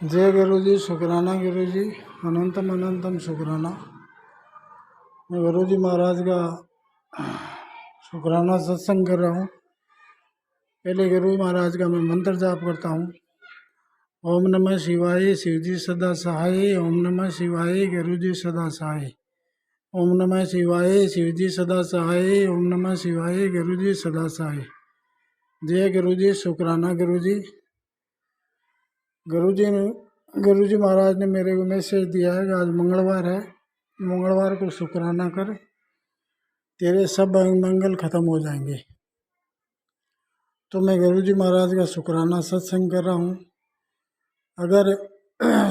जय गुरु जी, शुक्राना गुरु जी, अनंतम अनंतम शुक्राना। मैं गुरु जी महाराज का शुक्राना सत्संग कर रहा हूँ। पहले गुरु महाराज का मैं मंत्र जाप करता हूँ। ओम नमः शिवाय, शिव जी सदा सहाय। ओम नमः शिवाय, गुरु जी सदा सहाय। ओम नमः शिवाय, शिव जी सदा सहाय। ओम नमः शिवाय, गुरु जी सदा सहाय। जय गुरु जी, शुक्राना गुरु जी। गुरु जी महाराज ने मेरे को मैसेज दिया है कि आज मंगलवार है, मंगलवार को शुक्राना कर, तेरे सब मंगल खत्म हो जाएंगे। तो मैं गुरु जी महाराज का शुक्राना सत्संग कर रहा हूँ। अगर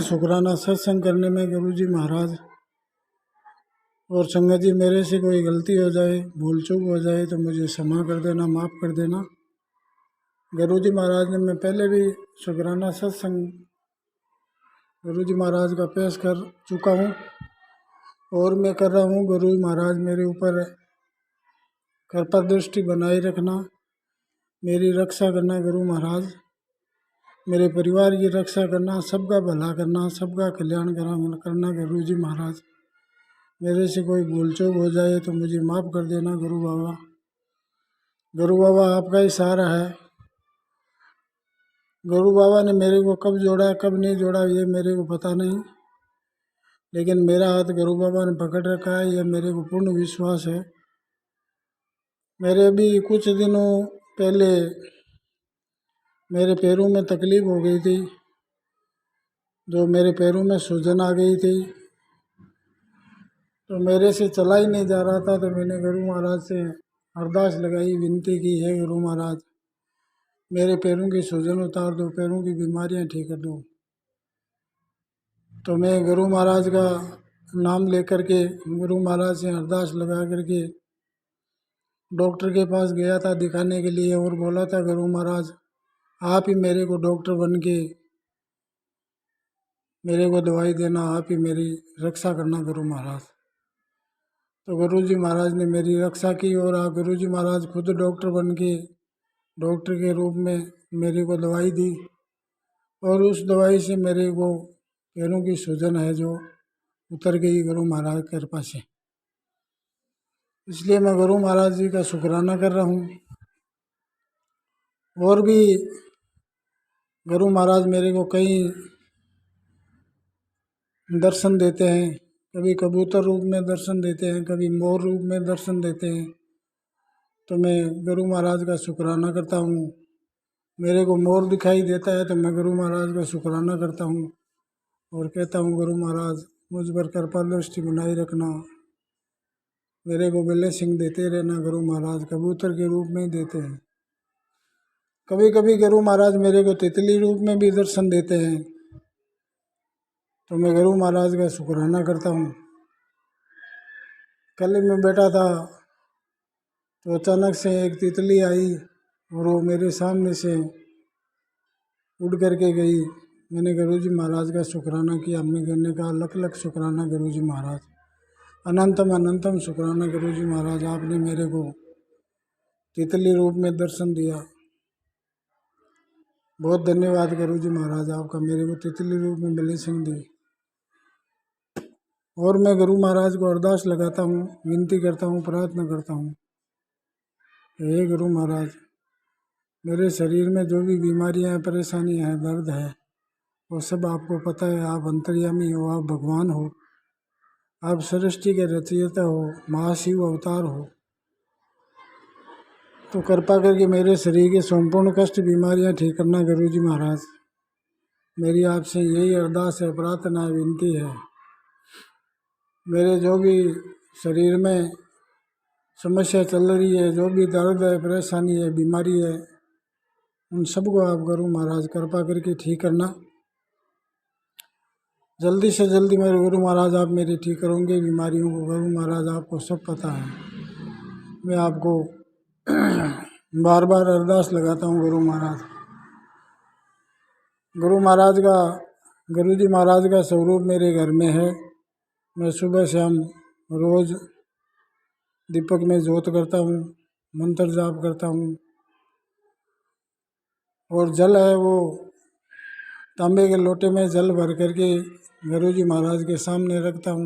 शुक्राना सत्संग करने में गुरु जी महाराज और संगत जी मेरे से कोई गलती हो जाए, भूल चूक हो जाए तो मुझे क्षमा कर देना, माफ़ कर देना। गुरु जी महाराज ने मैं पहले भी शुक्राना सत्संग गुरु जी महाराज का पेश कर चुका हूँ और मैं कर रहा हूँ। गुरु जी महाराज मेरे ऊपर कृपा दृष्टि बनाए रखना, मेरी रक्षा करना गुरु महाराज, मेरे परिवार की रक्षा करना, सबका भला करना, सबका कल्याण करना गुरु जी महाराज। मेरे से कोई भूल चूक हो जाए तो मुझे माफ़ कर देना गुरु बाबा। गुरु बाबा आपका ही सहारा है। गुरु बाबा ने मेरे को कब जोड़ा कब नहीं जोड़ा ये मेरे को पता नहीं, लेकिन मेरा हाथ गुरु बाबा ने पकड़ रखा है, यह मेरे को पूर्ण विश्वास है। मेरे अभी कुछ दिनों पहले मेरे पैरों में तकलीफ़ हो गई थी, जो मेरे पैरों में सूजन आ गई थी, तो मेरे से चला ही नहीं जा रहा था। तो मैंने गुरु महाराज से अरदास लगाई, विनती की है गुरु महाराज मेरे पैरों की सूजन उतार दो, पैरों की बीमारियां ठीक कर दो। तो मैं गुरु महाराज का नाम लेकर के गुरु महाराज से अरदास लगा करके डॉक्टर के पास गया था दिखाने के लिए और बोला था गुरु महाराज आप ही मेरे को डॉक्टर बन के मेरे को दवाई देना, आप ही मेरी रक्षा करना गुरु महाराज। तो गुरु जी महाराज ने मेरी रक्षा की और गुरु जी महाराज खुद डॉक्टर बन के डॉक्टर के रूप में मेरे को दवाई दी और उस दवाई से मेरे को पैरों की सूजन है जो उतर गई गुरु महाराज की कृपा से। इसलिए मैं गुरु महाराज जी का शुक्राना कर रहा हूँ। और भी गुरु महाराज मेरे को कई दर्शन देते हैं, कभी कबूतर रूप में दर्शन देते हैं, कभी मोर रूप में दर्शन देते हैं। तो मैं गुरु महाराज का शुक्राना करता हूँ। मेरे को मोर दिखाई देता है तो मैं गुरु महाराज का शुक्राना करता हूँ और कहता हूँ गुरु महाराज मुझ पर कृपा दृष्टि बनाए रखना, मेरे को ब्लेसिंग देते रहना गुरु महाराज। कबूतर के रूप में ही देते हैं, कभी कभी गुरु महाराज मेरे को तितली रूप में भी दर्शन देते हैं। तो मैं गुरु महाराज का शुक्राना करता हूँ। कल मैं बैठा था तो अचानक से एक तितली आई और वो मेरे सामने से उड़ करके गई। मैंने गुरु जी महाराज का शुक्राना किया। मैं कहने का लख लख शुक्राना गुरु जी महाराज, अनंतम अनंतम शुक्राना गुरु जी महाराज, आपने मेरे को तितली रूप में दर्शन दिया। बहुत धन्यवाद गुरु जी महाराज आपका, मेरे को तितली रूप में ब्लेसिंग दी। और मैं गुरु महाराज को अरदास लगाता हूँ, विनती करता हूँ, प्रार्थना करता हूँ, हे गुरु महाराज मेरे शरीर में जो भी बीमारियाँ हैं, परेशानियाँ हैं, दर्द है, वो सब आपको पता है। आप अंतर्यामी हो, आप भगवान हो, आप सृष्टि के रचयिता हो, महाशिव अवतार हो। तो कृपा करके मेरे शरीर के संपूर्ण कष्ट बीमारियाँ ठीक करना गुरु जी महाराज। मेरी आपसे यही अरदास है, प्रार्थना है, विनती है। मेरे जो भी शरीर में समस्या चल रही है, जो भी दर्द है, परेशानी है, बीमारी है, उन सबको आप गुरु महाराज कृपा करके ठीक करना। जल्दी से जल्दी मेरे गुरु महाराज आप मेरी ठीक करोगे बीमारियों को। गुरु महाराज आपको सब पता है। मैं आपको बार बार अरदास लगाता हूँ गुरु महाराज। गुरु जी महाराज का स्वरूप मेरे घर में है। मैं सुबह शाम रोज़ दीपक में जोत करता हूँ, मंत्र जाप करता हूँ और जल है वो तांबे के लोटे में जल भर करके गुरु जी महाराज के सामने रखता हूँ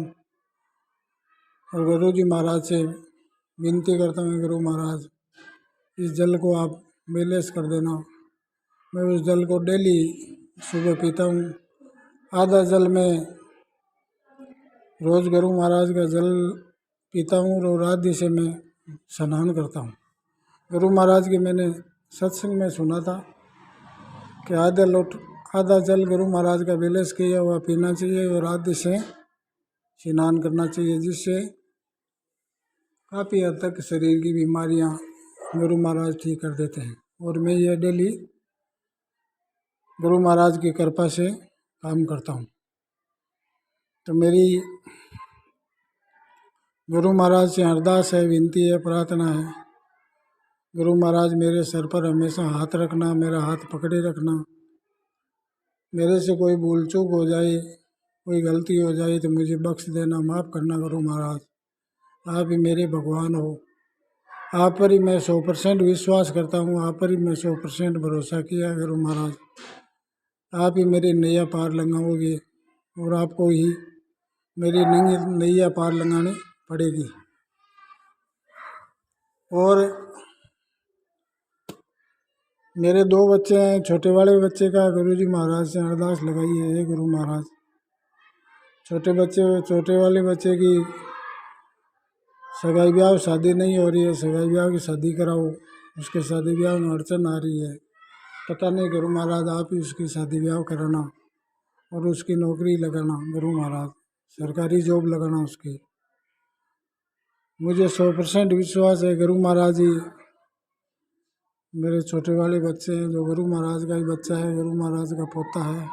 और गुरु जी महाराज से विनती करता हूँ, गुरु महाराज इस जल को आप बेलेस कर देना। मैं उस जल को डेली सुबह पीता हूँ। आधा जल में रोज़ गुरु महाराज का जल पीता हूँ और आधे से मैं स्नान करता हूँ। गुरु महाराज के मैंने सत्संग में सुना था कि आधा जल गुरु महाराज का बेलेस किया हुआ पीना चाहिए और आधे से स्नान करना चाहिए, जिससे काफ़ी हद तक शरीर की बीमारियां गुरु महाराज ठीक कर देते हैं। और मैं ये डेली गुरु महाराज की कृपा से काम करता हूँ। तो मेरी गुरु महाराज से अरदास है, विनती है, प्रार्थना है, गुरु महाराज मेरे सर पर हमेशा हाथ रखना, मेरा हाथ पकड़े रखना। मेरे से कोई भूल चूक हो जाए, कोई गलती हो जाए तो मुझे बख्श देना, माफ़ करना गुरु महाराज। आप ही मेरे भगवान हो, आप पर ही मैं 100% विश्वास करता हूँ, आप पर ही मैं 100% भरोसा किया है गुरु महाराज। आप ही मेरी नैया पार लगाओगे और आपको ही मेरी नैया पार लगानी पड़ेगी। और मेरे 2 बच्चे हैं, छोटे वाले बच्चे का गुरु जी महाराज से अरदास लगाई है, गुरु महाराज छोटे वाले बच्चे की सगाई ब्याह शादी नहीं हो रही है, सगाई ब्याह की शादी कराओ, उसके शादी ब्याह में अड़चन आ रही है। पता नहीं गुरु महाराज आप ही उसकी शादी ब्याह कराना और उसकी नौकरी लगाना, गुरु महाराज सरकारी जॉब लगाना उसकी। मुझे 100% विश्वास है गुरु महाराज ही मेरे छोटे वाले बच्चे हैं, जो गुरु महाराज का ही बच्चा है, गुरु महाराज का पोता है।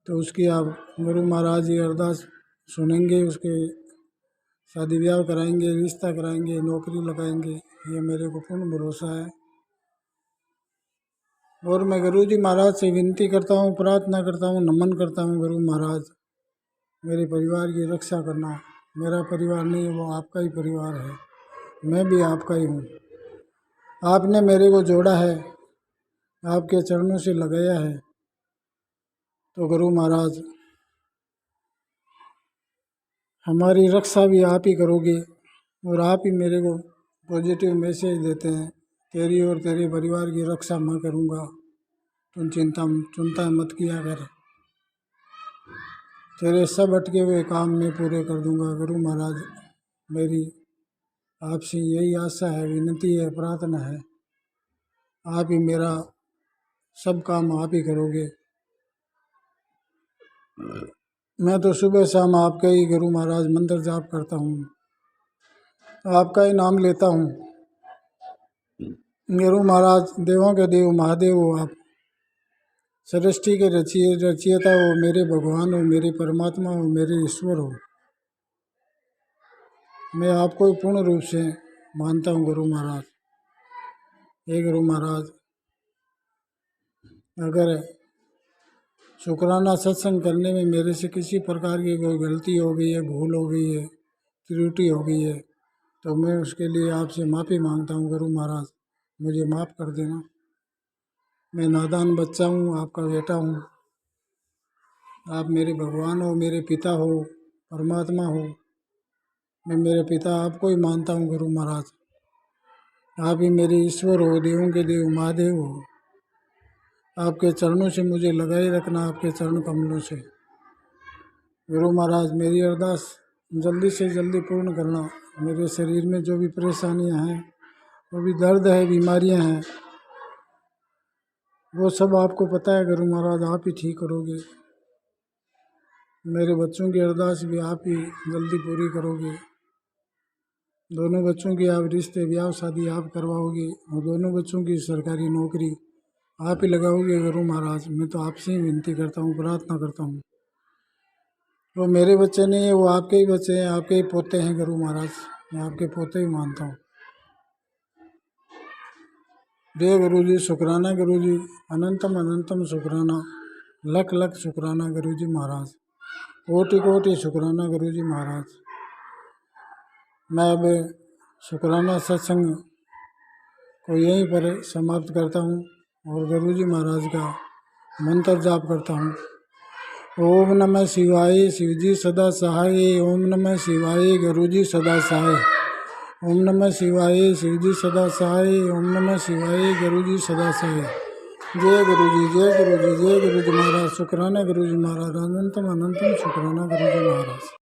तो उसकी आप गुरु महाराज ही अरदास सुनेंगे, उसके शादी ब्याह कराएंगे, रिश्ता कराएंगे, नौकरी लगाएंगे, ये मेरे को पूर्ण भरोसा है। और मैं गुरु जी महाराज से विनती करता हूँ, प्रार्थना करता हूँ, नमन करता हूँ, गुरु महाराज मेरे परिवार की रक्षा करना। मेरा परिवार नहीं है, वो आपका ही परिवार है, मैं भी आपका ही हूँ। आपने मेरे को जोड़ा है, आपके चरणों से लगाया है, तो गुरु महाराज हमारी रक्षा भी आप ही करोगे और आप ही मेरे को पॉजिटिव मैसेज देते हैं, तेरी और तेरे परिवार की रक्षा मैं करूँगा, तुम चिंता मत किया कर, तेरे सब अटके हुए काम मैं पूरे कर दूंगा। गुरु महाराज मेरी आपसे यही आशा है, विनती है, प्रार्थना है, आप ही मेरा सब काम आप ही करोगे। मैं तो सुबह शाम आपका ही गुरु महाराज मंत्र जाप करता हूँ, आपका ही नाम लेता हूँ। गुरु महाराज देवों के देव महादेव हो, आप सृष्टि के रचयिता हो, मेरे भगवान हो, मेरे परमात्मा हो, मेरे ईश्वर हो। मैं आपको पूर्ण रूप से मानता हूँ गुरु महाराज। हे गुरु महाराज, अगर शुक्राना सत्संग करने में मेरे से किसी प्रकार की कोई गलती हो गई है, भूल हो गई है, त्रुटि हो गई है, तो मैं उसके लिए आपसे माफ़ी मांगता हूँ गुरु महाराज, मुझे माफ़ कर देना। मैं नादान बच्चा हूँ, आपका बेटा हूँ, आप मेरे भगवान हो, मेरे पिता हो, परमात्मा हो। मैं मेरे पिता आपको ही मानता हूँ गुरु महाराज, आप ही मेरे ईश्वर हो, देवों के देव महादेव हो। आपके चरणों से मुझे लगाए रखना, आपके चरण कमलों से। गुरु महाराज मेरी अरदास जल्दी से जल्दी पूर्ण करना। मेरे शरीर में जो भी परेशानियां हैं, वो भी दर्द है, बीमारियां हैं, वो सब आपको पता है गुरु महाराज, आप ही ठीक करोगे। मेरे बच्चों की अरदास भी आप ही जल्दी पूरी करोगे। दोनों बच्चों की आप रिश्ते ब्याह शादी आप करवाओगे और दोनों बच्चों की सरकारी नौकरी आप ही लगाओगे गुरु महाराज। मैं तो आपसे ही विनती करता हूँ, प्रार्थना करता हूँ। वो मेरे बच्चे नहीं है, वो आपके ही बच्चे हैं, आपके ही पोते हैं गुरु महाराज, मैं आपके पोते ही मानता हूँ। जय गुरु जी, शुक्राना गुरु जी, अनंतम अनंतम शुक्राना, लख लख शुक्राना गुरु जी महाराज, कोटि कोटि शुक्राना गुरु जी महाराज। मैं अब शुक्राना सत्संग को यहीं पर समाप्त करता हूँ और गुरु जी महाराज का मंत्र जाप करता हूँ। ओम नमः शिवाय शिवजी सदा सहाय। ओम नमः शिवाय गुरुजी सदा सहाय। ओम नमः शिवाय शिवजी सदा सहाय। ओम नमः शिवाय गुरुजी सदा सहाय। जय गुरुजी जय गुरुजी जय गुरुजी महाराज। शुक्राना गुरुजी महाराज। अनंतम अनंतम शुक्राना गुरुजी महाराज।